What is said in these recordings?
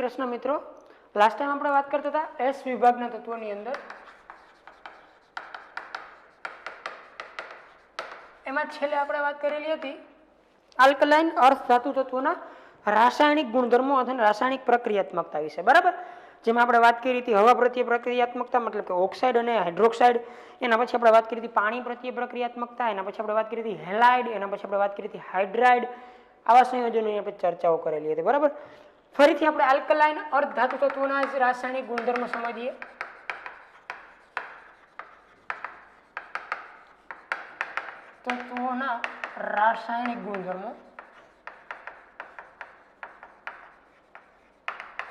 પ્રશ્ન મિત્રો. Last time આપણે વાત કરતા હતા એસ વિભાગના તત્વોની અંદર. એમાં છેલ્લે આપણે વાત કરેલી હતી આલ્કલાઇન અર્ધ ધાતુ તત્વોના રાસાયણિક ગુણધર્મો અને રાસાયણિક પ્રક્રિયાત્મકતા વિશે, બરાબર. જેમાં આપણે વાત કરી હતી હવા પ્રત્યે પ્રક્રિયાત્મકતા, મતલબ કે ઓક્સાઇડ અને હાઇડ્રોક્સાઇડ. એના પછી આપણે વાત કરી હતી પાણી પ્રત્યે પ્રક્રિયાત્મકતા. એના પછી આપણે વાત કરી હતી હેલાઇડ. એના પછી આપણે વાત કરી હતી હાઇડ્રાઇડ. આવા સંયોજનોની આપણે ચર્ચાઓ કરેલી હતી, બરાબર. ફરીથી આપણે આલ્કલાઇન અર્ધ ધાતુ તત્વોના રાસાયણિક ગુણધર્મો સમજીએ. તત્વોના રાસાયણિક ગુણધર્મો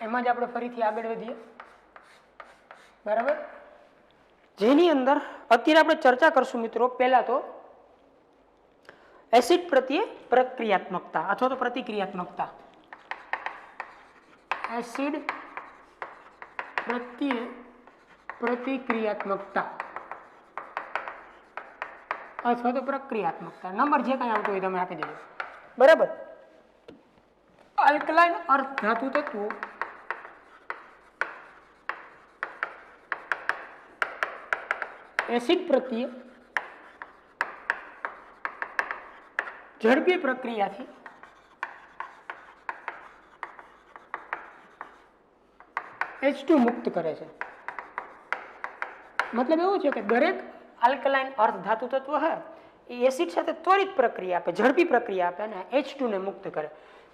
એમાં જ આપણે ફરીથી આગળ વધીએ, બરાબર. જેની અંદર અત્યારે આપણે ચર્ચા કરશું મિત્રો પહેલા તો એસિડ પ્રત્યે પ્રક્રિયાત્મકતા અથવા તો પ્રતિક્રિયાત્મકતા. એસિડ પ્રત્યે પ્રતિક્રિયાત્મકતા અથવા તો પ્રક્રિયાત્મકતા. નંબર જે કઈ આવતો હોય તમે આપી દેજો, બરાબર. આલ્કલાઇન અર્ધ ધાતુ તત્વો એસિડ પ્રત્યે ઝડપી પ્રક્રિયાથી H2 મુક્ત કરે છે. મતલબ એવું છે કે દરેક આલ્કલાઇન અર્ધ ધાતુ તત્વ હે એ એસિડ સાથે ત્વરિત પ્રક્રિયા આપે, ઝડપી પ્રક્રિયા આપે અને H2 ને મુક્ત કરે.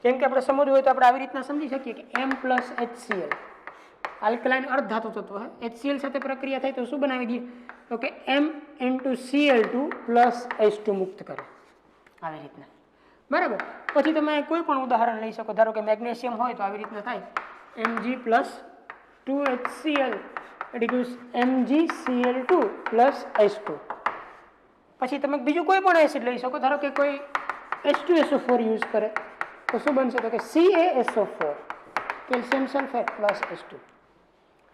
જેમ કે આપણે સમજવું હોય તો આપણે આવી રીતના સમજી શકીએ કે M + HCl આલ્કલાઇન અર્ધ ધાતુ તત્વ હે, HCl સાથે પ્રક્રિયા થાય તો શું બનાવી દઈએ તો કે M × Cl2 + H2 મુક્ત કરે, આવી રીતના, બરાબર. પછી તમે કોઈ પણ ઉદાહરણ લઈ શકો. ધારો કે મેગ્નેશિયમ હોય તો આવી રીતના થાય Mg + 2HCl MgCl2 + H2. પછી તમે બીજું કોઈ પણ એસિડ લઈ શકો. ધારો કે કોઈ H2SO4 યુઝ કરે તો શું બનશે તો કે CaSO4 કેલ્શિયમ સલ્ફેટ + H2.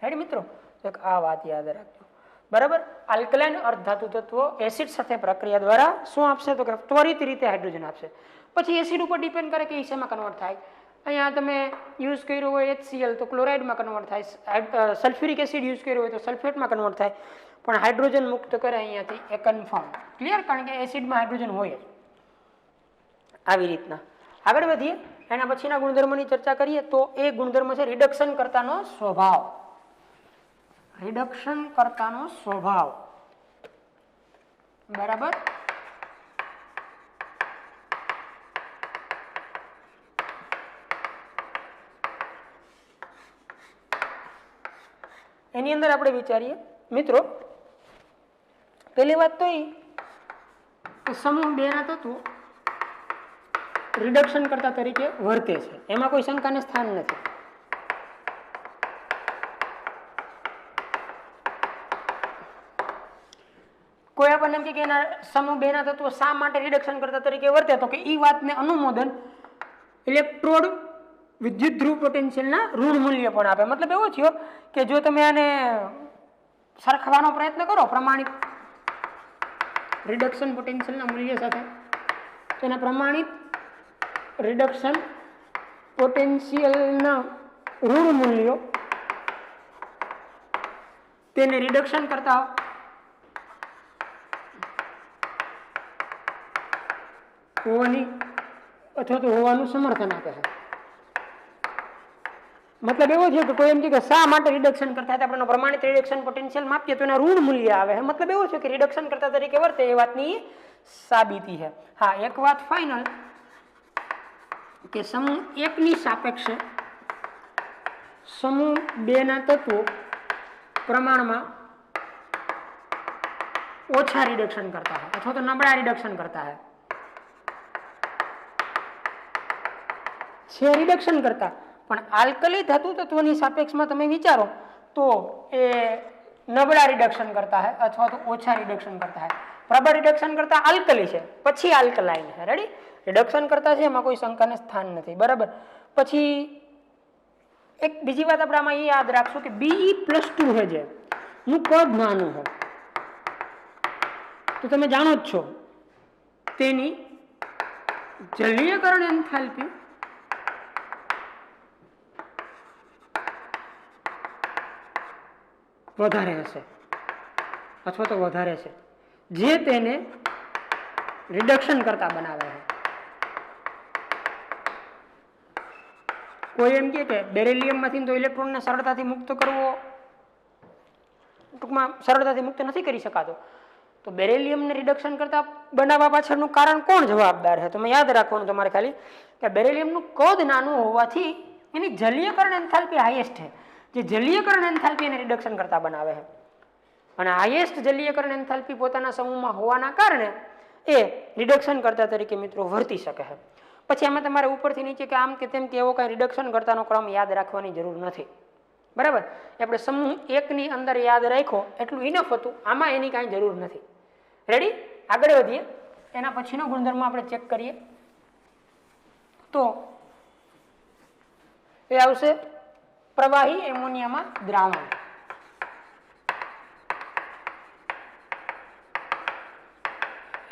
હેડ મિત્રો, એક આ વાત યાદ રાખજો, બરાબર. આલ્કલાઇન અર્ધ ધાતુ તત્વો એસિડ સાથે પ્રક્રિયા દ્વારા શું આપશે તો કે ત્વરિત રીતે હાઇડ્રોજન આપશે. પછી એસિડ ઉપર ડિપેન્ડ કરે કે એ શેમાં કન્વર્ટ થાય. અહીંયા તમે યુઝ કર્યું હોય HCl તો ક્લોરાઇડમાં કન્વર્ટ થાય, સલ્ફ્યુરિક એસિડ યુઝ કર્યો હોય તો સલ્ફેટમાં કન્વર્ટ થાય, પણ હાઇડ્રોજન મુક્ત કરે અહીંયાથી એ કન્ફર્મ, ક્લિયર. કારણ કે એસિડમાં હાઇડ્રોજન હોય જ. આવી રીતના આગળ વધીએ. એના પછીના ગુણધર્મોની ચર્ચા કરીએ તો એ ગુણધર્મ છે રિડક્શન કર્તાનો સ્વભાવ. રિડક્શન કર્તાનો સ્વભાવ, બરાબર. એની અંદર આપણે વિચારીએ મિત્રો, પહેલી વાત તો એ કે સમૂહ 2 ના તત્વો રિડક્શન કરતા તરીકે વર્તે છે, એમાં કોઈ શંકાને સ્થાન નથી. કોઈ આપણને એમ કે એના સમૂહ 2 ના તત્વો શા માટે રિડક્શન કરતા તરીકે વર્તે તો કે એ વાતને અનુમોદન ઇલેક્ટ્રોડ વિદ્યુત ધ્રુવ પોટેન્શિયલના ઋણ મૂલ્ય પણ આપે. મતલબ એવો થયો કે જો તમે આને સરખાવવાનો પ્રયત્ન કરો પ્રમાણિત રિડક્શન પોટેન્શિયલના મૂલ્ય સાથે તો એના પ્રમાણિત રિડક્શન પોટેન્શિયલના ઋણ મૂલ્યો તેને રિડક્શન કરતા હોવાની અથવા તો હોવાનું સમર્થન આપે છે. મતલબ એવો છે કે કોઈ એમ કે શા માટે રિડક્શન કરતા હતા, આપણે પ્રમાણિત રિડક્શન પોટેન્શિયલ માપીએ તો એના ઋણ મૂલ્ય આવે છે. મતલબ એવો છે કે રિડક્શન કરતા તરીકે વર્તે એ વાતની સાબિતી છે. હા, એક વાત ફાઇનલ કે સમૂહ 1 ની સાપેક્ષે સમૂહ 2 ના તત્વો પ્રમાણમાં ઓછા રિડક્શન કરતા હોય અથવા તો નબળા રિડક્શન કરતા હોય છે રિડક્શન કરતા, પણ આલ્કલી ધાતુ તત્વોની સાપેક્ષમાં તમે વિચારો તો એ નબળા રિડક્શન કરતા હોય અથવા તો ઓછા રિડક્શન કરતા હોય. પ્રબળ રિડક્શન કરતા આલ્કલી છે, પછી આલ્કલાઇન છે. રેડી, રિડક્શન કરતા છે એમાં કોઈ શંકાને સ્થાન નથી, બરાબર. પછી એક બીજી વાત આપણે આમાં એ યાદ રાખશું કે Be+2 છે જે નું કદ નાનું છે તો તમે જાણો જ છો તેની જલીયકરણ એન્થાલ્પી વધારે હશે અથવા તો વધારે છે, જે તેને રિડક્શન કરતા બનાવે છે. કોઈ એમ કે બેરિલિયમમાંથી તો ઇલેક્ટ્રોનને સરળતાથી મુક્ત કરવો, ટૂંકમાં સરળતાથી મુક્ત નથી કરી શકાતો. તો બેરિલિયમને રિડક્શન કરતા બનાવવા પાછળનું કારણ કોણ જવાબદાર છે? તો મેં યાદ રાખવાનું તમારે ખાલી કે બેરિલિયમનું કદ નાનું હોવાથી એની જલીયકરણ એન્થાલ્પી હાઈએસ્ટ છે. જે જલીયકરણ એન્થાલ્પી એને રિડક્શન કરતા બનાવે છે. અને હાઈએસ્ટ જલીયકરણ એન્થાલ્પી પોતાના સમૂહમાં હોવાના કારણે એ રિડક્શન કરતા તરીકે મિત્રો વર્તી શકે છે. પછી આમાં તમારે ઉપરથી નીચે કે આમ કે તેમ કે એવો કાંઈ રિડક્શન કરતાનો ક્રમ યાદ રાખવાની જરૂર નથી. બરાબર? આપણે સમૂહ એકની અંદર યાદ રાખ્યો એટલું ઇનફ હતું, આમાં એની કાંઈ જરૂર નથી. રેડી? આગળ વધીએ. એના પછીનો ગુણધર્મ આપણે ચેક કરીએ તો એ આવશે પ્રવાહી એમોનિયામાં દ્રાવણ.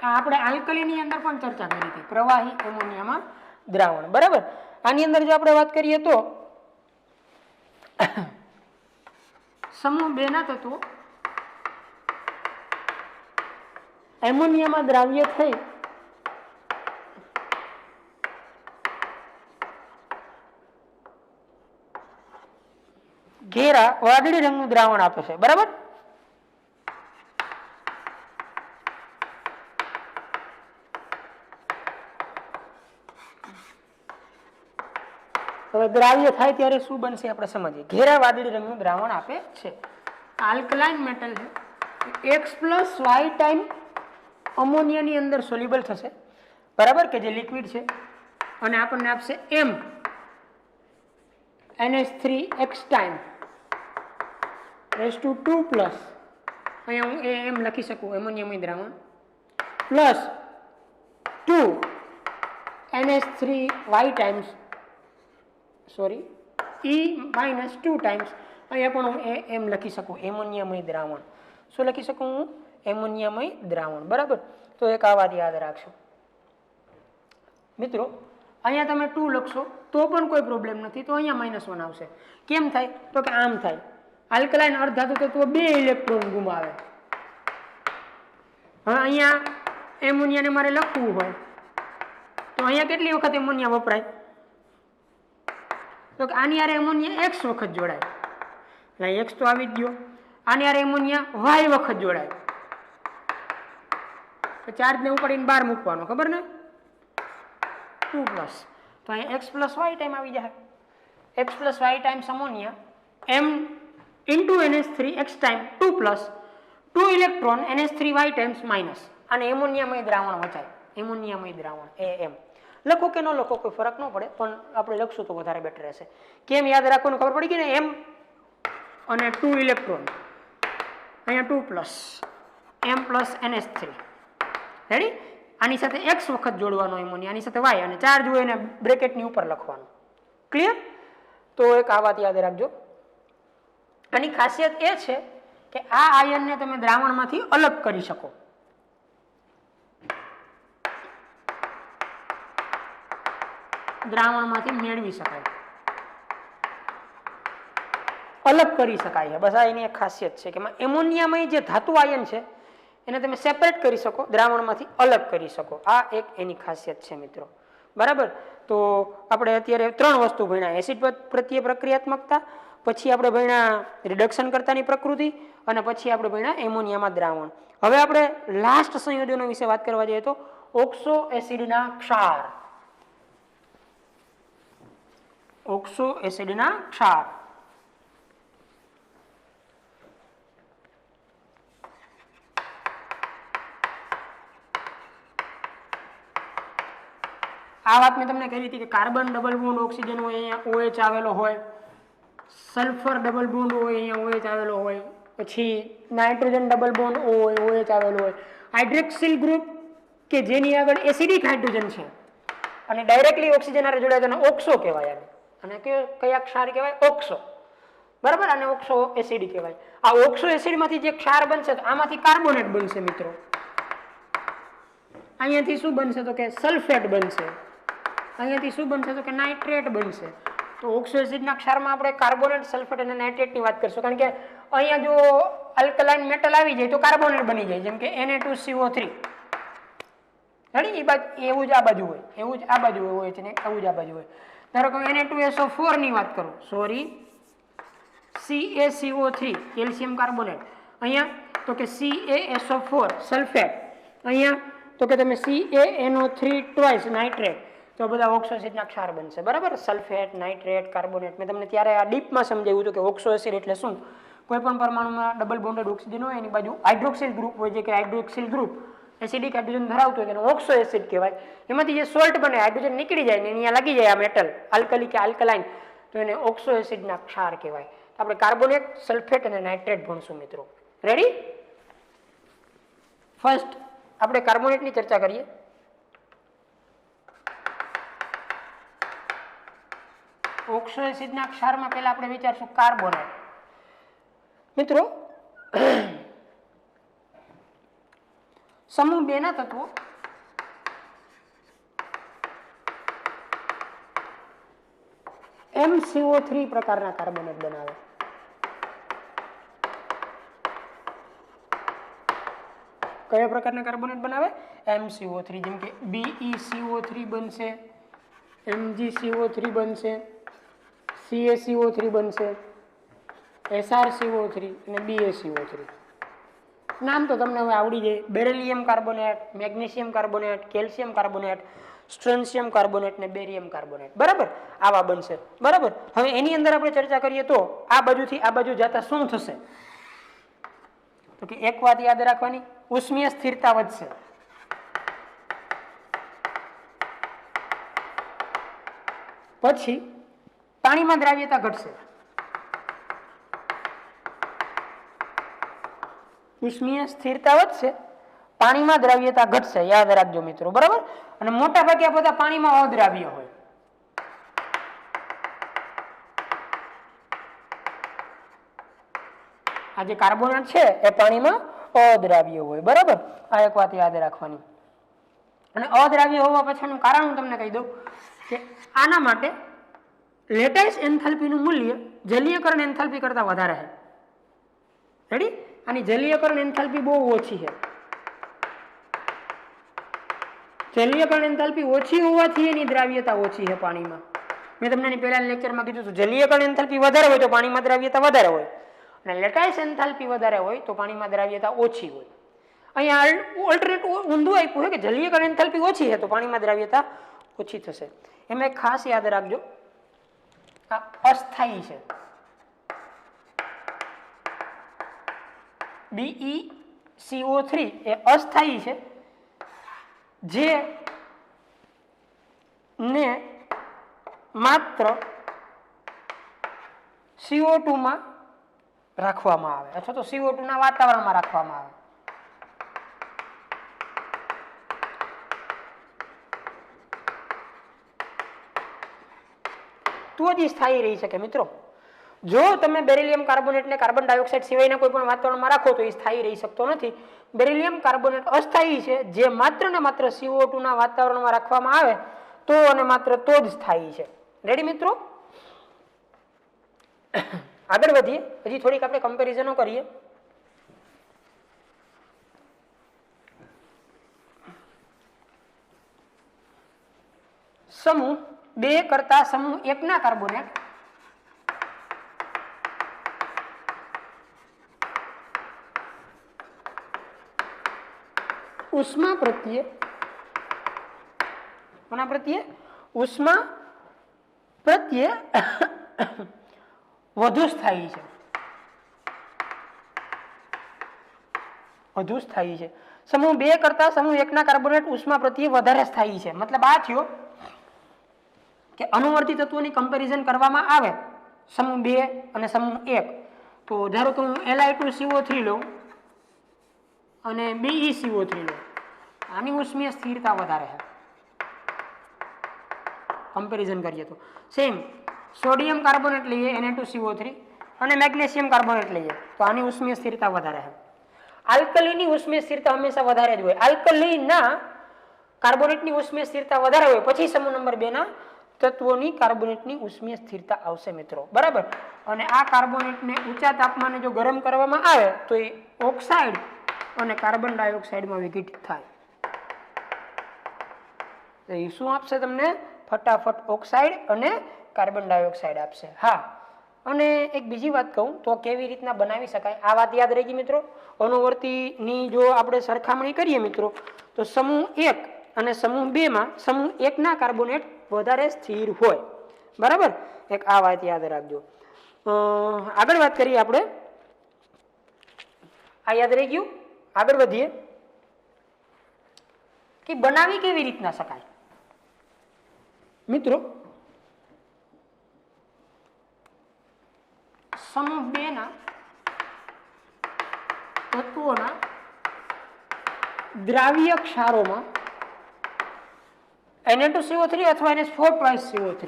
આપણે આલ્કલીની અંદર પણ ચર્ચા કરી હતી, પ્રવાહી એમોનિયામાં દ્રાવણ. બરાબર? આની અંદર જો આપણે વાત કરીએ તો સમૂહ 2 ના તત્વો એમોનિયામાં દ્રાવ્ય થઈ ઘેરા વાદળી રંગનું દ્રાવણ આપે છે. બરાબર? હવે દ્રાવ્ય થાય ત્યારે શું બનશે આપણે સમજીએ. ઘેરા વાદળી રંગનું દ્રાવણ આપે છે. આલ્કલાઇન મેટલ છે. X + Y ટાઈમ અમોનિયાની અંદર સોલ્યુબલ થશે. બરાબર? કે જે લિક્વિડ છે અને આપણને આપશે M NH3X ટાઈમ (2+) અહીંયા હું એમ લખી શકું એમોનિયમય દ્રાવણ plus 2 NH3Y times E-2 times. અહીંયા પણ હું એમ લખી શકું એમોનિયમય દ્રાવણ. શું લખી શકું હું? એમોનિયમય દ્રાવણ. બરાબર? તો એક આ વાત યાદ રાખશો મિત્રો. અહીંયા તમે 2 લખશો તો પણ કોઈ પ્રોબ્લેમ નથી, તો અહીંયા -1 આવશે. કેમ થાય? તો કે આમ થાય. આલ્કલાઇન અર્ધધાતુ તત્વો 2 ઇલેક્ટ્રોન ગુમાવે. હવે અહીંયા એમોનિયાને મારે લખવું હોય તો અહીંયા કેટલી વખત એમોનિયા વપરાય? તો કે આની હારે એમોનિયા X વખત જોડાય, એટલે X તો આવી જ ગયો. આની હારે એમોનિયા Y વખત જોડાય, તો ચાર્જને ઉપાડીને બહાર મૂકવાનો, ખબર ને? 2+, તો અહીંયા X + Y ટાઈમ આવી જાય. X + Y times ammonia M × NH3X time 2+, 2 electron NH3Y times minus. અને એમોનિયામય દ્રાવણ વચાય. એમોનિયામય દ્રાવણ AM લખો કે ન લખો કોઈ ફરક ન પડે, પણ આપણે લખશું તો વધારે બેટર રહેશે. કેમ યાદ રાખવાનું ખબર પડી ગઈ ને? M અને 2 ઇલેક્ટ્રોન, અહીંયા 2+, M + NH3. રેડી? આની સાથે X વખત જોડવાનો એમોનિયા, આની સાથે Y, અને ચાર્જ હોય એને બ્રેકેટની ઉપર લખવાનું. ક્લિયર? તો એક આ વાત યાદ રાખજો. આની ખાસિયત એ છે કે આ આયનને તમે દ્રાવણમાંથી અલગ કરી શકો. દ્રાવણમાંથી મેળવી શકાય, અલગ કરી શકાય. બસ આ એની એક ખાસિયત છે કે એમોનિયામય જે ધાતુ આયન છે એને તમે સેપરેટ કરી શકો, દ્રાવણમાંથી અલગ કરી શકો. આ એક એની ખાસિયત છે મિત્રો. બરાબર? તો આપણે અત્યારે 3 વસ્તુ ભણ્યા: એસિડ પ્રત્યે પ્રક્રિયાત્મકતા, પછી આપણે ભણ્યા રિડક્શન કરતાની પ્રકૃતિ, અને પછી આપણે ભણ્યા એમોનિયામાં દ્રાવણ. હવે આપણે લાસ્ટ સંયોજનો વિશે વાત કરવા જઈએ તો ઓક્સો એસિડના ક્ષાર. ઓક્સો એસિડના ક્ષાર. આ વાત મેં તમને કહી હતી કે કાર્બન ડબલ બોન્ડ ઓક્સિજન હોય અહીંયા OH આવેલો હોય, સલ્ફર ડબલ બોન્ડ હોય અહીંયા OH આવેલો હોય, પછી નાઇટ્રોજન ડબલ બોન્ડ હોય OH આવેલો હોય, હાઇડ્રોક્સિલ ગ્રુપ કે જેની આગળ એસિડિક હાઇડ્રોજન છે અને ડાયરેક્ટલી ઓક્સિજન હારે જોડાય તેને ઓક્સો કહેવાય. અને કયા ક્ષાર કહેવાય? ઓક્સો. બરાબર? અને ઓક્સો એસિડ કહેવાય. આ ઓક્સો એસિડમાંથી જે ક્ષાર બનશે તો આમાંથી કાર્બોનેટ બનશે મિત્રો. અહીંયાથી શું બનશે? તો કે સલ્ફેટ બનશે. અહીંયાથી શું બનશે? તો કે નાઇટ્રેટ બનશે. તો ઓક્સો એસિડના ક્ષારમાં આપણે કાર્બોનેટ, સલ્ફેટ અને નાઇટ્રેટની વાત કરીશું, કારણ કે અહીંયા જો આલ્કલાઇન મેટલ આવી જાય તો કાર્બોનેટ બની જાય, જેમ કે Na2CO3. રેડી? એવું જ આ બાજુ હોય, એવું જ આ બાજુ હોય છે ને એવું જ આ બાજુ હોય. ધારો કે Na2SO4 ની વાત કરું, સોરી CaCO3 કેલ્શિયમ કાર્બોનેટ, અહીંયા તો કે CaSO4 સલ્ફેટ, અહીંયા તો કે તમે CaNO3 ટ્વાઇસ નાઇટ્રેટ. તો બધા ઓક્સો એસિડના ક્ષાર બનશે. બરાબર? Sulphate, nitrate, carbonate. મેં તમને ત્યારે આ ડીપમાં સમજાવ્યું હતું કે ઓક્સો એસિડ એટલે શું. કોઈ પણ પરમાણુમાં ડબલ બોન્ડેડ ઓક્સિજન હોય એની બાજુ હાઇડ્રોક્સિલ ગ્રુપ હોય છે, કે હાઇડ્રોક્સિલ ગ્રુપ એસિડિક હાઇડ્રોજન ધરાવતો હોય, એને ઓક્સો એસિડ કહેવાય. એમાંથી જે સોલ્ટ બને, હાઇડ્રોજન નીકળી જાય ને અહીંયા લાગી જાય આ મેટલ આલ્કલી કે આલ્કલાઇન, તો એને ઓક્સો એસિડના ક્ષાર કહેવાય. આપણે કાર્બોનેટ, સલ્ફેટ અને નાઇટ્રેટ ભણશું મિત્રો. રેડી? ફર્સ્ટ આપણે કાર્બોનેટની ચર્ચા કરીએ. ઓક્સો એસિડના ક્ષારમાં પહેલા આપણે વિચારશું કાર્બોનેટ. મિત્રો સમૂહ 2 ના તત્વો MCO3 પ્રકારના કાર્બોનેટ બનાવે. કયા પ્રકારના કાર્બોનેટ બનાવે? MCO3. જેમ કે BeCO3 બનશે, MgCO3 બનશે, CaCO3 બનશે, SrCO3 અને BaCO3. નામ તો તમને હવે આવડી જાય. Beryllium carbonate, magnesium carbonate, calcium carbonate, strontium carbonate ને બેરિયમ કાર્બોનેટ. બરાબર? આવા બનશે. બરાબર? હવે એની અંદર આપણે ચર્ચા કરીએ તો આ બાજુથી આ બાજુ જતા શું થશે? તો કે એક વાત યાદ રાખવાની, ઉષ્મીય સ્થિરતા વધશે. પછી પાણીમાં દ્રાવ્યતા ઘટશે. ઉષ્મીય સ્થિરતા વધશે, પાણીમાં દ્રાવ્યતા ઘટશે. યાદ રાખજો મિત્રો. બરાબર? અને મોટા ભાગે આ બધા પાણીમાં અદ્રાવ્ય હોય. આ જે કાર્બોનેટ છે એ પાણીમાં અદ્રાવ્ય હોય. બરાબર? આ એક વાત યાદ રાખવાની. અને અદ્રાવ્ય હોવા પાછળનું કારણ હું તમને કહી દઉં કે આના માટે લેટાઇસ એન્થાલ્પીનું મૂલ્ય જલીયકરણ એન્થાલ્પી કરતા વધારે છે. રેડી? આની જલીયકરણ એન્થાલ્પી બહુ ઓછી છે. જલીયકરણ એન્થાલ્પી ઓછી હોવાથી એની દ્રાવ્યતા ઓછી છે પાણીમાં. મેં તમને પહેલા લેક્ચરમાં કીધું હતું, જલીયકરણ એન્થાલ્પી વધારે હોય તો પાણીમાં દ્રાવ્યતા વધારે હોય, અને લેટાઇસ એન્થાલ્પી વધારે હોય તો પાણીમાં દ્રાવ્યતા ઓછી હોય. અહીંયા ઓલ્ટરનેટ ઊંધું આપ્યું છે કે જલીયકરણ એન્થાલ્પી ઓછી છે તો પાણીમાં દ્રાવ્યતા ઓછી થશે. એમાં ખાસ યાદ રાખજો, આ અસ્થાયી છે. BeCO3 એ અસ્થાયી છે, જે ને માત્ર CO2 માં રાખવામાં આવે અથવા તો CO2 ના વાતાવરણમાં રાખવામાં આવે. તો જ સ્થાયી રહી શકે મિત્રો. જો તમે બેરિલિયમ કાર્બોનેટને કાર્બન ડાયોક્સાઇડ સિવાયના કોઈ પણ વાતાવરણમાં રાખો તો એ સ્થાયી રહી શકતો નથી. બેરિલિયમ કાર્બોનેટ અસ્થાયી છે, જે માત્ર ને માત્ર CO2 ના વાતાવરણમાં રાખવામાં આવે તો અને માત્ર તો જ સ્થાયી છે. રેડી મિત્રો? આગળ વધીએ. હજી થોડીક આપણે કમ્પેરિઝનો કરીએ. સમૂહ 2 કરતા સમૂહ 1 ના કાર્બોનેટ ઉષ્મા પ્રત્યે, કોના પ્રત્યે? ઉષ્મા પ્રત્યે વધુ સ્થાયી છે. વધુ સ્થાયી છે. સમૂહ 2 કરતા સમૂહ 1 ના કાર્બોનેટ ઉષ્મા પ્રત્યે વધારે સ્થાયી છે. મતલબ આ થયો કે અનુવર્તી તત્વોની કમ્પેરિઝન કરવામાં આવે સમૂહ 2 અને સમૂહ 1, તો ધારો કે હું Li2CO3 લઉં અને BeCO3 લઉં, આની ઉષ્મીય સ્થિરતા વધારે છે. કમ્પેરિઝન કરીએ તો સેમ સોડિયમ કાર્બોનેટ લઈએ Na2CO3 અને મેગ્નેશિયમ કાર્બોનેટ લઈએ તો આની ઉષ્મીય સ્થિરતા વધારે છે. આલ્કલીની ઉષ્મીય સ્થિરતા હંમેશા વધારે જ હોય. આલ્કલીના કાર્બોનેટની ઉષ્મીય સ્થિરતા વધારે હોય, પછી સમૂહ નંબર 2 ના તત્વોની કાર્બોનેટની ઉષ્મીય સ્થિરતા આવશે મિત્રો, બરાબર. અને આ કાર્બોનેટને ઊંચા તાપમાને જો ગરમ કરવામાં આવે તો એ ઓક્સાઇડ અને કાર્બન ડાયોક્સાઇડમાં વિઘટિત થાય. એ શું આપશે તમને? ફટાફટ ઓક્સાઇડ અને કાર્બન ડાયોક્સાઇડ આપશે. હા, અને એક બીજી વાત કહું તો કેવી રીતના બનાવી શકાય આ વાત યાદ રહી ગઈ મિત્રો. અનુવર્તીની જો આપણે સરખામણી કરીએ મિત્રો તો સમૂહ 1 અને સમૂહ 2 માં સમૂહ 1 ના કાર્બોનેટ વધારે સ્થિર હોય, બરાબર. એક આ વાત યાદ રાખજો. આગળ વાત કરીએ આપણે. આ યાદ રહી ગયું. આગળ વધીએ કે બનાવી કેવી રીતના શકાય મિત્રો. સમૂહ 2 ના તત્વોના દ્રાવ્ય ક્ષારોમાં Na2CO3 અથવા NH4 + CO3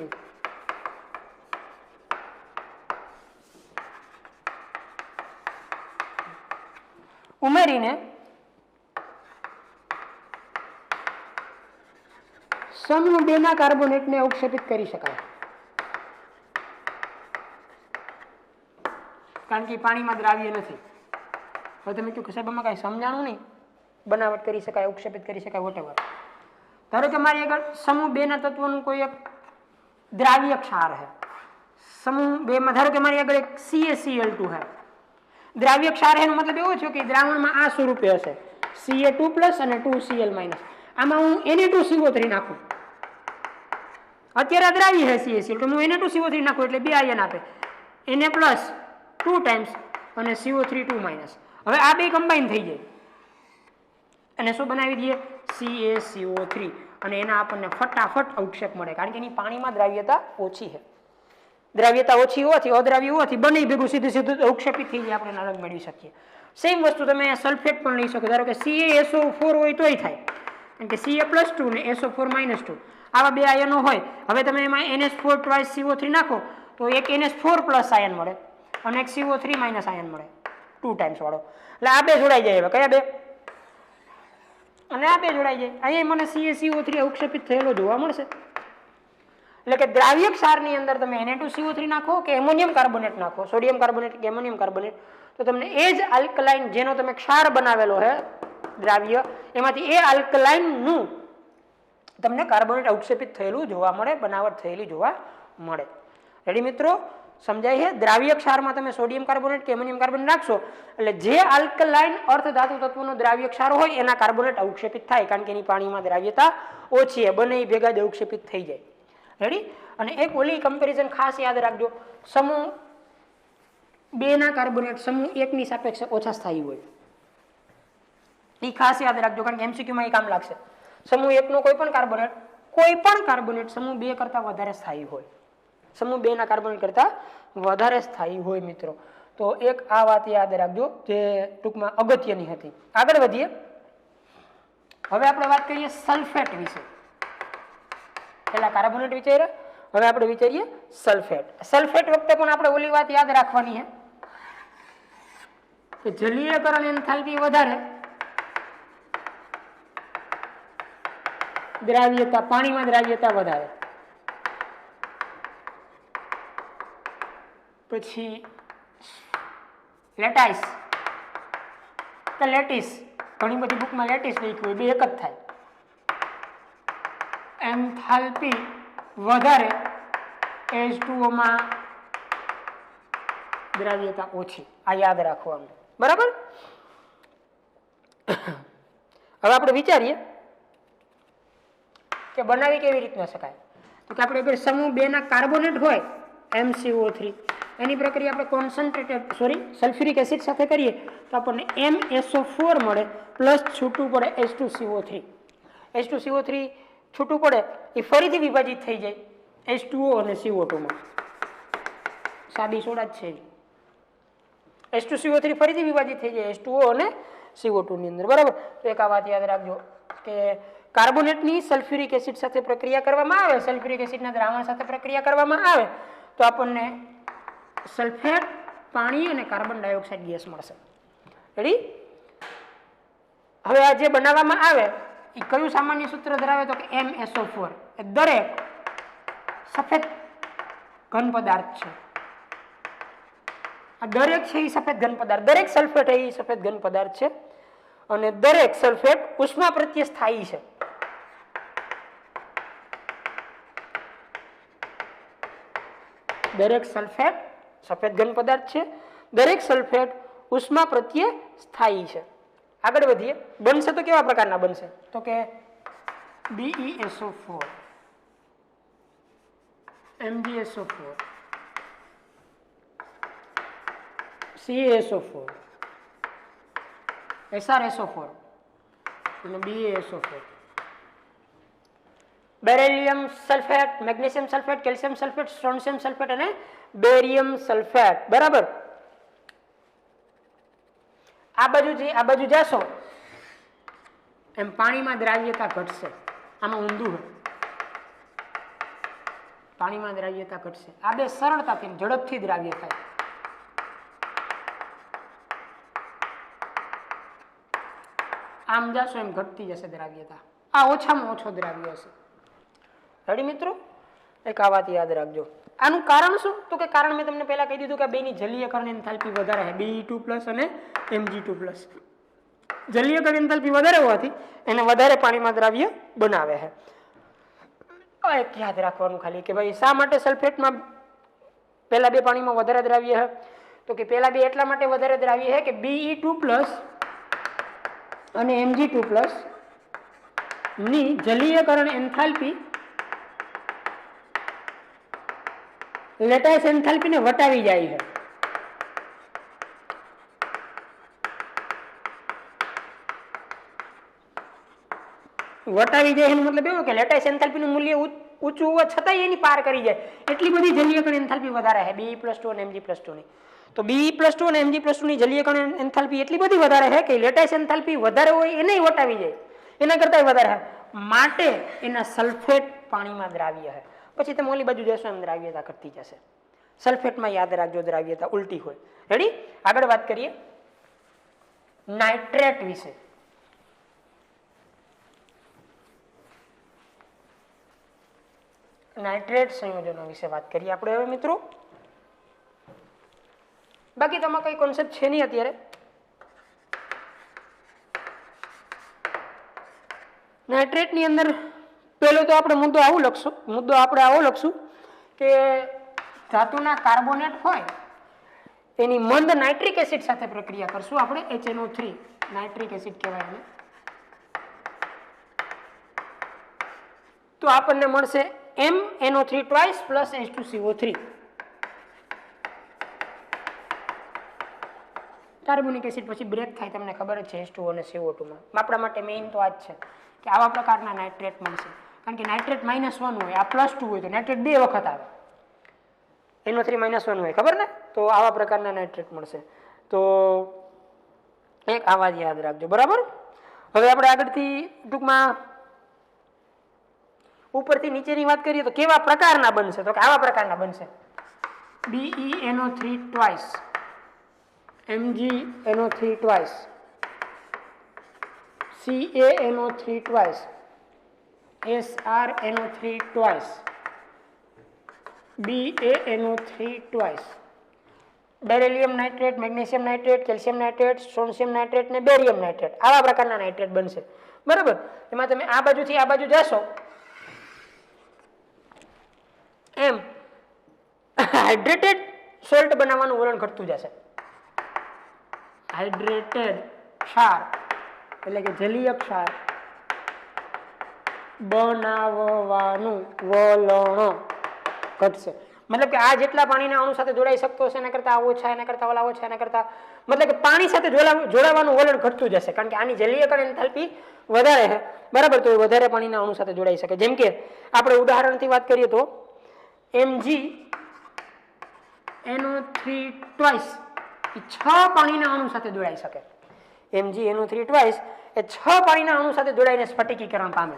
ઉમેરીને સમૂહ 2 ના કાર્બોનેટને અવક્ષેપિત કરી શકાય. કારણ કે પાણીમાં દ્રાવ્ય નથી. હવે તમે કહ્યું કે સાહેબ આમાં કાંઈ સમજાણું નહીં, બનાવટ કરી શકાય, અવક્ષેપિત કરી શકાય, વોટેવર. ધારો કે મારી આગળ સમૂહ 2 ના તત્વોનું કોઈ એક દ્રાવ્ય ક્ષાર છે. સમૂહ 2 માં ધારો કે મારી આગળ એક CaCl2 છે. દ્રાવ્ય ક્ષાર એનો મતલબ એવો છે કે દ્રાવણમાં આ સ્વરૂપે હશે Ca2+ અને 2Cl-. આમાં હું Na2CO3 નાખું. અત્યારે આ દ્રાવ્ય છે CaCl2, હું Na2CO3 નાખું એટલે 2 આયન આપે, Na+ 2 ટાઈમ્સ અને CO3 2-. હવે આ બે કમ્બાઈન થઈ જાય અને શું બનાવી દઈએ? CaCO3. અને એના આપણને ફટાફટ અવક્ષેપ મળે કારણ કે એની પાણીમાં દ્રાવ્યતા ઓછી છે. દ્રાવ્યતા ઓછી હોવાથી અદ્રાવ્ય હોવાથી બંને ભેગું સીધું અવક્ષેપિત થઈ જાય, આપણે નરમ મેળવી શકીએ. સેમ વસ્તુ તમે સલ્ફેટ પણ લઈ શકો. ધારો કે CaSO4 હોય તોય થાય, કારણ કે Ca+2 ને SO4 - 2 આવા બે આયનો હોય. હવે તમે એમાં NH4 + CO3 નાખો તો એક NH4+ આયન મળે અને એક CO3- આયન મળે 2 ટાઈમ્સ વાળો. એટલે આ બે જોડાઈ જાય. હવે કયા બે? અને આ બે જોડાઈ જાય. અહીંયા મને CaCO3 અવક્ષેપિત થયેલો જોવા મળશે. એટલે કે દ્રાવ્ય ક્ષારની અંદર તમે Na2CO3 નાખો કે એમોનિયમ કાર્બોનેટ નાખો, સોડિયમ કાર્બોનેટ કે એમોનિયમ કાર્બોનેટ, તો તમને એ જ આલ્કલાઇન જેનો તમે ક્ષાર બનાવેલો છે દ્રાવ્ય, એમાંથી એ આલ્કલાઇનનું તમને કાર્બોનેટ અવક્ષેપિત થયેલું જોવા મળે, બનાવટ થયેલી જોવા મળે. રેડી મિત્રો? સમજાય છે? દ્રાવ્ય ક્ષારમાં તમે સોડિયમ કાર્બોનેટ કે એમોનિયમ કાર્બોનેટ નાખશો એટલે જે આલ્કલાઇન અર્ધ ધાતુ તત્વનો દ્રાવ્ય ક્ષાર હોય એના કાર્બોનેટ અવક્ષેપિત થાય, કારણ કે એની પાણીમાં દ્રાવ્યતા ઓછી છે, બંને ભેગા જ અવક્ષેપિત થઈ જાય. રેડી? અને એક ઓલી કમ્પેરિઝન ખાસ યાદ રાખજો. સમૂહ 2 ના કાર્બોનેટ સમૂહ 1 ની સાપેક્ષે ઓછા સ્થાયી હોય. એ ખાસ યાદ રાખજો કારણ કે MCQ માં એ કામ લાગશે. સમૂહ 1 નો કોઈ પણ કાર્બોનેટ સમૂહ 2 કરતા વધારે સ્થાયી હોય. સમૂહ 2 ના કાર્બોનેટ કરતા વધારે સ્થાયી હોય મિત્રો. તો એક આ વાત યાદ રાખજો જે ટૂંકમાં અગત્યની હતી. આગળ વધીએ. હવે આપણે વાત કરીએ સલ્ફેટ વિશે. પહેલા કાર્બોનેટ વિચાર્યા, હવે આપણે વિચારીએ સલ્ફેટ. સલ્ફેટ વખતે પણ આપણે ઓલી વાત યાદ રાખવાની છે કે જલીયકરણ એન્થાલ્પી વધારે, દ્રાવ્યતા પાણીમાં દ્રાવ્યતા વધારે. પછી લેટાઇસ કે લેટિસ, ઘણી બધી બુકમાં લેટિસ લખ્યું હોય, બે એક જ થાય. એન્થાલ્પી વધારે, H2O માં દ્રાવ્યતા ઓછી. આ યાદ રાખવાનું, બરાબર? હવે આપણે વિચારીએ કે બનાવી કેવી રીતના શકાય. તો કે આપણે સમૂહ 2 ના કાર્બોનેટ હોય MCO3, એની પ્રક્રિયા આપણે કોન્સન્ટ્રેટેડ સલ્ફ્યુરિક એસિડ સાથે કરીએ તો આપણને MSO4 મળે પ્લસ છૂટું પડે H2CO3. H2CO3 છૂટું પડે એ ફરીથી વિભાજિત થઈ જાય H2O અને CO2 માં. સાદી સોડા જ છે. H2CO3 ફરીથી વિભાજિત થઈ જાય H2O અને CO2 ની અંદર, બરાબર? તો એક આ વાત યાદ રાખજો કે કાર્બોનેટની સલ્ફ્યુરિક એસિડ સાથે પ્રક્રિયા કરવામાં આવે, સલ્ફ્યુરિક એસિડના દ્રાવણ સાથે પ્રક્રિયા કરવામાં આવે તો આપણને સલ્ફેટ, પાણી અને કાર્બન ડાયોક્સાઇડ ગેસ મળશે. રેડી? હવે આ જે બનાવવામાં આવે એ કયું સામાન્ય સૂત્ર ધરાવે તો કે MSO4. દરેક સફેદ ઘન પદાર્થ છે. આ દરેક છે એ સફેદ ઘન પદાર્થ, દરેક સલ્ફેટ એ સફેદ ઘન પદાર્થ છે અને દરેક સલ્ફેટ ઉષ્મા પ્રત્યે સ્થાયી છે. દરેક સલ્ફેટ સફેદ ઘન પદાર્થ છે, દરેક સલ્ફેટ ઉષ્મા પ્રત્યે સ્થાયી છે. આગળ વધીએ. બનશે તો કેવા પ્રકારના બનશે? તો કે BeSO4, MgSO4, CaSO4, SrSO4 અને BaSO4. Beryllium sulphate, magnesium sulphate, calcium sulphate, strontium sulphate અને બેરિયમ સલ્ફેટ. બરાબર. આ બાજુ જાશો એમ પાણીમાં દ્રાવ્યતા ઘટશે. આમાં ઊંધું હોય, પાણીમાં દ્રાવ્યતા ઘટશે. આ બે સરળતાથી ઝડપથી દ્રાવ્ય થાય. આમ જાશો એમ ઘટતી જશે દ્રાવ્યતા. આ ઓછામાં ઓછો દ્રાવ્ય હશે. રેડી મિત્રો? એક આ વાત યાદ રાખજો. આનું કારણ શું? તો કે કારણ મેં તમને પહેલા કહી દીધું કે બેની જલીયકરણ એન્થાલ્પી વધારે છે, Be2+ અને Mg2+. જલીયકરણ એન્થાલ્પી વધારે હોવાથી એને વધારે પાણીમાં દ્રાવ્ય બનાવે છે. એક યાદ રાખવાનું ખાલી કે ભાઈ શા માટે સલ્ફેટમાં પહેલા બે પાણીમાં વધારે દ્રાવ્ય છે? તો કે પહેલા બે એટલા માટે વધારે દ્રાવ્ય છે કે Be2+ અને Mg2+ ની જલીયકરણ એન્થાલ્પી લેટાઇસ એન્થાલ્પીને વટાવી જાય છે. વટાવી જાય એનો મતલબ એવો કે લેટાઇસ એન્થાલ્પીનું મૂલ્ય ઊંચું હોવા છતાંય એની પાર કરી જાય. એટલી બધી જલીયકરણ એન્થાલ્પી વધારે છે Be+2 અને Mg+2 ની. તો Be+2 અને Mg+2 ની જલીયકરણ એન્થાલ્પી એટલી બધી વધારે છે કે લેટાઇસ એન્થાલ્પી વધારે હોય એને વટાવી જાય, એના કરતાં વધારે છે. માટે એના સલ્ફેટ પાણીમાં દ્રાવ્ય છે. પછી તમે ઓલી બાજુ જશો એમ દ્રાવ્યતા ઘટતી જશે. સલ્ફેટમાં યાદ રાખજો દ્રાવ્યતા ઉલટી હોય. રેડી? આગળ વાત કરીએ નાઇટ્રેટ વિશે. નાઇટ્રેટ સંયોજનો વિશે વાત કરીએ આપણે હવે મિત્રો. બાકી તમારે કઈ કોન્સેપ્ટ છે નહીં અત્યારે. નાઇટ્રેટ ની અંદર પહેલો તો આપણે મુદ્દો આવો લખશું કે ધાતુના કાર્બોનેટ હોય એની મંદ નાઇટ્રિક એસિડ સાથે પ્રક્રિયા કરશું આપણે. HNO3 નાઇટ્રિક એસિડ કહેવાય એને. તો આપણને મળશે MnO3 twice plus H2CO3. Carbonic acid પછી બ્રેક થાય, તમને ખબર જ છે H2O અને CO2 માં. આપણા માટે મેઇન તો આ જ છે કે આવા પ્રકારના નાઇટ્રેટ મળશે. કારણ કે નાઇટ્રેટ -1 હોય, આ +2 હોય તો નાઇટ્રેટ 2 વખત આવે. NO3 -1 હોય, ખબર ને? તો આવા પ્રકારના નાઇટ્રેટ મળશે. તો એક આ વાત યાદ રાખજો. બરાબર? હવે આપણે આગળથી ટૂંકમાં ઉપરથી નીચેની વાત કરીએ તો કેવા પ્રકારના બનશે? તો કે આવા પ્રકારના બનશે. BeNO3 twice, MgNO3 twice, CaNO3 twice, SrNO3 twice, BaNO3 twice. Beryllium nitrate, magnesium nitrate, calcium nitrate, strontium nitrate ને બેરિયમ નાઇટ્રેટ, આવા પ્રકારના નાઇટ્રેટ બનશે. બરાબર? એમાં તમે આ બાજુથી આ બાજુ જશો એમ હાઇડ્રેટેડ સોલ્ટ બનાવવાનું વલણ ઘટતું જશે. હાઇડ્રેટેડ ક્ષાર એટલે કે જલીય ક્ષાર બનાવવાનું વલણ ઘટશે. મતલબ કે આ જેટલા પાણીના અણુ સાથે જોડાઈ શકતો હશે એના કરતા ઓછા, એના કરતા ઓલા ઓછા, એના કરતા મતલબ કે પાણી સાથે જોડાવાનું વલણ ઘટતું જશે. કારણ કે આની જલીયકરણ એન્થાલ્પી વધારે છે. બરાબર? તો વધારે પાણીના અણુ સાથે જોડાઈ શકે. જેમ કે આપણે ઉદાહરણથી વાત કરીએ તો MgNO3 twice એ 6 પાણીના અણુ સાથે જોડાઈ શકે. MgNO3 twice એ 6 પાણીના અણુ સાથે જોડાઈને સ્ફટિકીકરણ પામે.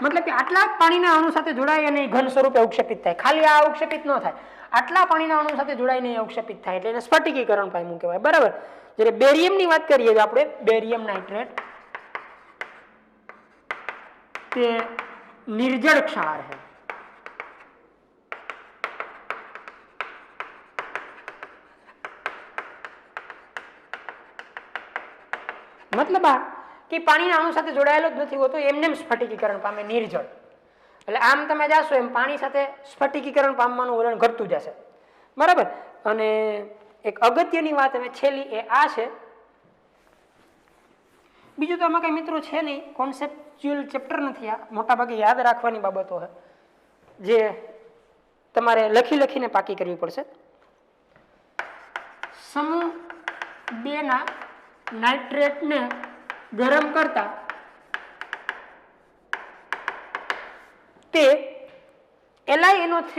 મતલબ કે આટલા પાણીના અણુ સાથે જોડાઈ અને ઘન સ્વરૂપે અવક્ષેપિત થાય. ખાલી આ અવક્ષેપિત ન થાય, આટલા પાણીના અણુ સાથે જોડાઈને અવક્ષેપિત થાય એટલે એને સ્ફટિકીકરણ પામ્યું કહેવાય. બરાબર? જ્યારે બેરિયમની વાત કરીએ તો આપણે બેરિયમ નાઇટ્રેટ તે निर्जल क्षार है। मतलब આ કે પાણીના અણુ સાથે જોડાયેલો જ નથી હોતો, એમને સ્ફટિકીકરણ પામે, નિર્જળ. એટલે આમ તમે જાશો એમ પાણી સાથે સ્ફટિકીકરણ પામવાનું વલણ ઘટતું જશે, બરાબર. અને એક અગત્યની વાત હવે છેલ્લી એ આ છે, બીજું તો આમાં કઈ મિત્રો છે નહીં, કોન્સેપ્ચ્યુઅલ ચેપ્ટર નથી આ, મોટાભાગે યાદ રાખવાની બાબતો છે જે તમારે લખી લખીને પાકી કરવી પડશે. સમૂહ 2 ના નાઇટ્રેટને ગરમ કરતા તે LiNO3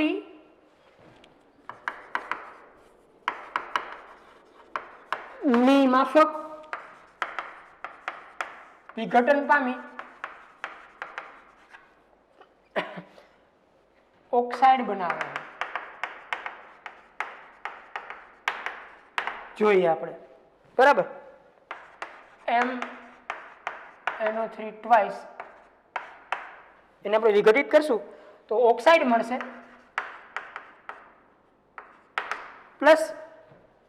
ની માફક વિઘટન પામી ઓક્સાઇડ બનાવે. જોઈએ આપણે, બરાબર. MnO3 ટ્વાઇસ એને આપણે વિઘટિત કરશું તો ઓક્સાઇડ મળશે પ્લસ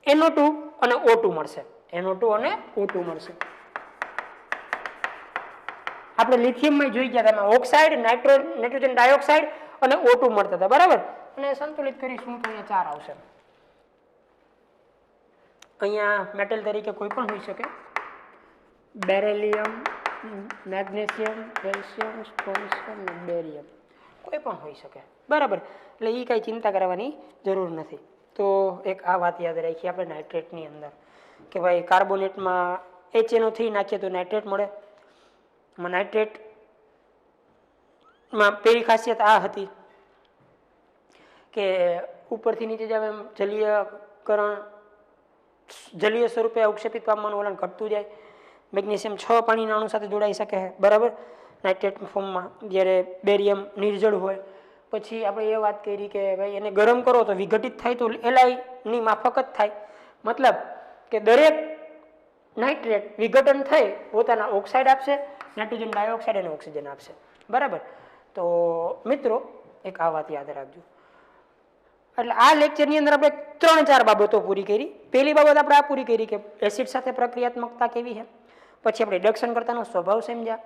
NO2 અને O2 મળશે. NO2 અને O2 મળશે. આપણે લિથિયમમાં જોઈ ગયા હતા, ઓક્સાઇડ, નાઇટ્રોજન ડાયોક્સાઇડ અને O2 મળતા હતા, બરાબર. અને સંતુલિત કરીશું તો અહીંયા 4 આવશે. અહીંયા મેટલ તરીકે કોઈ પણ હોઈ શકે, બેરેલિયમ, મેગ્નેશિયમ, કેલ્શિયમ, સ્ટ્રોન્શિયમ અને બેરિયમ, કોઈ પણ હોઈ શકે, બરાબર. એટલે એ કાંઈ ચિંતા કરવાની જરૂર નથી. તો એક આ વાત યાદ રાખીએ આપણે નાઇટ્રેટની અંદર કે ભાઈ કાર્બોનેટમાં HNO3 નાખીએ તો નાઇટ્રેટ મળે. નાઇટ્રેટમાં પેલી ખાસિયત આ હતી કે ઉપરથી નીચે જાવ એમ જલીય સ્વરૂપે અવક્ષેપિત પામવાનું વલણ ઘટતું જાય. મેગ્નેશિયમ 6 પાણીના અણુ સાથે જોડાઈ શકે છે, બરાબર, નાઇટ્રેટ ફોર્મમાં. જ્યારે બેરિયમ નિર્જળ હોય. પછી આપણે એ વાત કરી કે ભાઈ એને ગરમ કરો તો વિઘટિત થાય તો Li ની માફક જ થાય. મતલબ કે દરેક નાઇટ્રેટ વિઘટન થઈ પોતાના ઓક્સાઇડ આપશે, નાઇટ્રોજન ડાયોક્સાઇડ અને ઓક્સિજન આપશે, બરાબર. તો મિત્રો એક આ વાત યાદ રાખજો. એટલે આ લેક્ચરની અંદર આપણે 3-4 બાબતો પૂરી કરી. પહેલી બાબત આપણે આ પૂરી કરી કે એસિડ સાથે પ્રક્રિયાત્મકતા કેવી છે. પછી આપણે રિડક્શન કરતાનો સ્વભાવ સમજ્યા.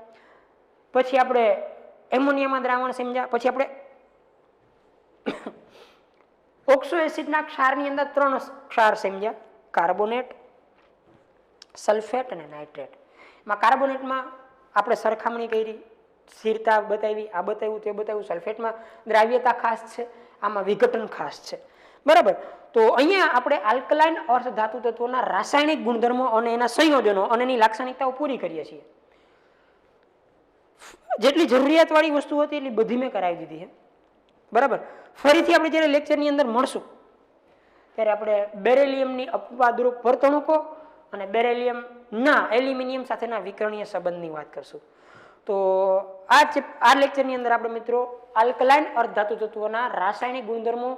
પછી આપણે એમોનિયામાં દ્રાવણ સમજ્યા. પછી આપણે ઓક્સો એસિડના ક્ષારની અંદર 3 ક્ષાર સમજ્યા, કાર્બોનેટ, સલ્ફેટ અને નાઇટ્રેટ. એમાં કાર્બોનેટમાં આપણે સરખામણી કરી, સ્થિરતા બતાવી, આ બતાવ્યું, તે બતાવ્યું. સલ્ફેટમાં દ્રાવ્યતા ખાસ છે, આમાં વિઘટન ખાસ છે, બરાબર. તો અહીંયા આપણે આલ્કલાઇન અર્ધ ધાતુ તત્વોના રાસાયણિક ગુણધર્મો અને એના સંયોજનો અને એની લાક્ષણિકતાઓ પૂરી કરીએ છીએ. જેટલી જરૂરિયાતવાળી વસ્તુ હતી એટલી બધી મેં કરાવી દીધી છે, બરાબર. ફરીથી આપણે જ્યારે લેક્ચરની અંદર મળશું ત્યારે આપણે બેરેલિયમની અપવાદરૂપ વર્તણૂકો અને બેરેલિયમના એલ્યુમિનિયમ સાથેના વિકર્ણીય સંબંધની વાત કરશું. તો આ લેક્ચરની અંદર આપણે મિત્રો આલ્કલાઇન અર્ધ ધાતુ તત્વોના રાસાયણિક ગુણધર્મો,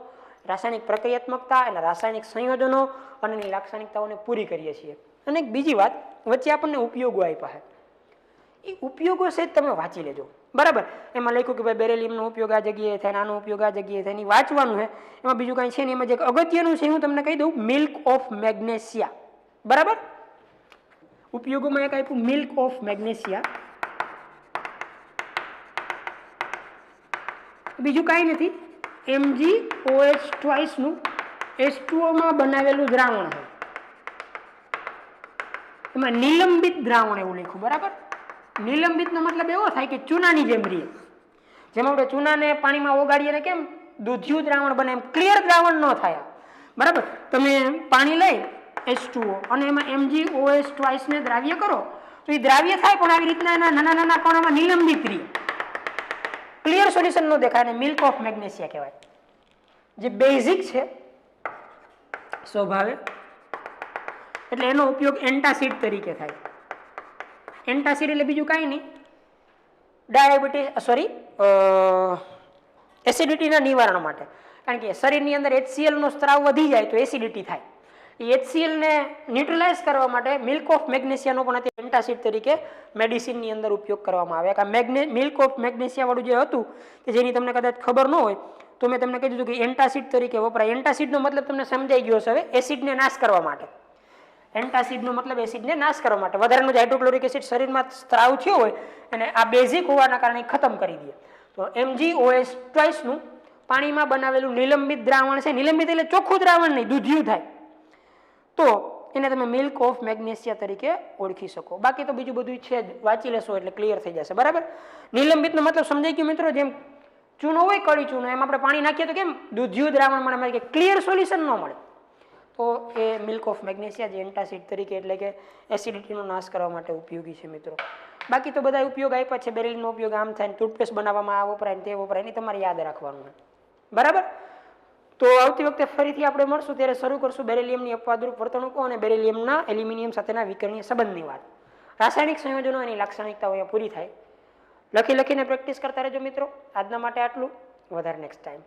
રાસાયણિક પ્રક્રિયાત્મકતા અને રાસાયણિક સંયોજનો અને એની લાક્ષણિકતાઓને પૂરી કરીએ છીએ. અને એક બીજી વાત, વચ્ચે આપણને ઉપયોગો આપ્યા છે, એ ઉપયોગો સહિત તમે વાંચી લેજો, બરાબર. એમાં લખ્યું કે ભાઈ બેરેલિયમનો ઉપયોગ આ જગ્યાએ થાય, આનો ઉપયોગ આ જગ્યાએ થાય, એની વાંચવાનું છે. એમાં બીજું કાંઈ છે નહીં. એમાં જે અગત્યનું છે હું તમને કહી દઉં, મિલ્ક ઓફ મેગ્નેશિયા, બરાબર. ઉપયોગોમાં એક આપ્યું મિલ્ક ઓફ મેગ્નેશિયા. બીજું કાંઈ નથી, MgOH ટ્વાઇસનું H2O માં બનાવેલું દ્રાવણ છે. એમાં નિલંબિત દ્રાવણ એવું લખ્યું, બરાબર. નિલંબિતનો મતલબ એવો થાય કે ચૂનાની જેમ રીએ. જેમ આપણે ચૂનાને પાણીમાં ઓગાળીએ ને કેમ દૂધિયું દ્રાવણ બને, એમ ક્લિયર દ્રાવણ ન થાય, બરાબર. તમે પાણી લઈ H2O અને એમાં MgOH ટ્વાઇસને દ્રાવ્ય કરો તો એ દ્રાવ્ય થાય, પણ આવી રીતના એના નાના નાના કણોમાં નિલંબિત રીએ, ક્લિયર સોલ્યુશન નો દેખાય, ને મિલ્ક ઓફ મેગ્નેશિયા કહેવાય. જે બેઝિક છે સ્વભાવે, એટલે એનો ઉપયોગ એન્ટાસિડ તરીકે થાય. એન્ટાસિડ એટલે બીજું કાંઈ નહીં, ડાયાબિટીસ એસિડિટીના નિવારણ માટે. કારણ કે શરીરની અંદર HCl નો સ્ત્રાવ વધી જાય તો એસિડિટી થાય, એ HCl ને ન્યુટ્રલાઇઝ કરવા માટે મિલ્ક ઓફ મેગ્નેશિયાનો પણ અત્યારે એન્ટાસિડ તરીકે મેડિસિનની અંદર ઉપયોગ કરવામાં આવે. આ મિલ્ક ઓફ મેગ્નેશિયા વાળું જે હતું કે જેની તમને કદાચ ખબર ન હોય તો મેં તમને કહી દીધું કે એન્ટાસિડ તરીકે વપરાય. એન્ટાસિડનો મતલબ તમને સમજાઈ ગયો છે હવે, એસિડને નાશ કરવા માટે. એન્ટાસિડનો મતલબ એસિડને નાશ કરવા માટે. વધારાનું જે હાઇડ્રોક્લોરિક એસિડ શરીરમાં સ્ત્રાવ થયો હોય અને આ બેઝિક હોવાના કારણે ખતમ કરી દે. તો MgOH ટ્વાઇસનું પાણીમાં બનાવેલું નિલંબિત દ્રાવણ છે. નિલંબિત એટલે ચોખ્ખું દ્રાવણ નહીં, દૂધિયું થાય, તો એને તમે મિલ્ક ઓફ મેગ્નેશિયા તરીકે ઓળખી શકો. બાકી તો બીજું બધું છે જ, વાંચી લેશો એટલે ક્લિયર થઈ જશે. બરાબર. નિલંબિતનો મતલબ સમજાઈ ગયું મિત્રો? જેમ ચૂનો હોય, કડી ચૂનો, એમ આપણે પાણી નાખીએ તો કેમ દૂધિયું દ્રાવણ મળે, કે ક્લિયર સોલ્યુશન ન મળે, તો એ મિલ્ક ઓફ મેગ્નેશિયા જે એન્ટાસિડ તરીકે એટલે કે એસિડિટીનો નાશ કરવા માટે ઉપયોગી છે મિત્રો. બાકી તો બધા ઉપયોગ આપ્યા છે. બેરિલિયમનો ઉપયોગ આમ થાય, ટૂથપેસ્ટ બનાવવામાં આ વપરાય ને તે વપરાય, એ તમારે યાદ રાખવાનું. બરાબર. તો આવતી વખતે ફરીથી આપણે મળશું ત્યારે શરૂ કરશું બેરિલિયમની અપવાદરૂપ વર્તણૂકો અને બેરિલિયમના એલ્યુમિનિયમ સાથેના વિકર્ણીય સંબંધની વાત. રાસાયણિક સંયોજનો એની લાક્ષણિકતાઓ અહીંયા પૂરી થાય. લખીને પ્રેક્ટિસ કરતા રહેજો મિત્રો. આજના માટે આટલું. વધારે નેક્સ્ટ ટાઈમ.